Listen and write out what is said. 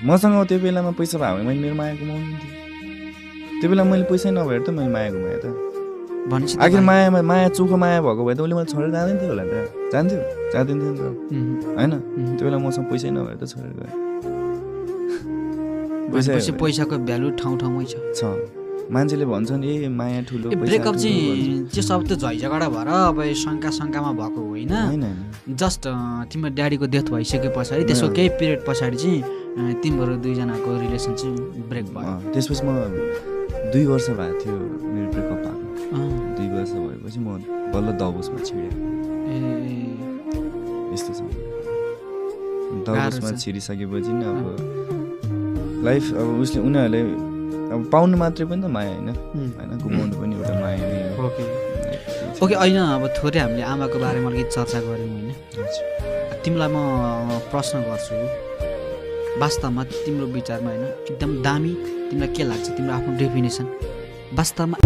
मसँग त्यो बेलामा पैसा भयो भने मैले मेरो माया गुमाउनुहुन्थ्यो। त्यो बेला मैले पैसै नभएर त मैले माया गुमाएँ त। भनेपछि आखिर माया चोखो माया भएको भए त उसले मलाई छोडेर जाँदैन थियो होला त, जान्थ्यो जाँदिन्थ्यो नि त होइन। त्यो बेला मसँग पैसै नभएर त छोडेर गयो। पैसाको भ्यालु ठाउँ ठाउँमै छ। मान्छेले भन्छन् ए माया ठुलो ब्रेकअप चाहिँ त्यो सब त झैझगडा भएर अब शङ्कामा भएको होइन। जस्ट तिम्रो ड्याडीको डेथ भइसके पछाडि त्यसको केही पिरियड पछाडि चाहिँ तिम्रो दुईजनाको रिलेसन चाहिँ ब्रेक भयो। त्यसपछि म 2 वर्ष भएको थियो मेरो ब्रेकअप भएको। 2 वर्ष भएपछि म बल्ल दबोसमा छिरेँ। यस्तो छ दबोसमा छिरिसकेपछि नि अब लाइफ अब उसले उनीहरूले अब पाउनु मात्रै पनि त माया होइन, गुमाउनु पनि एउटा माया नै हो। ओके होइन अब थोरै हामीले आमाको बारेमा अलिकति चर्चा गऱ्यौँ होइन। तिमीलाई म प्रश्न गर्छु, वास्तवमा तिम्रो विचारमा होइन एकदम दामी तिमीलाई के लाग्छ, तिम्रो आफ्नो डेफिनेसन वास्तवमा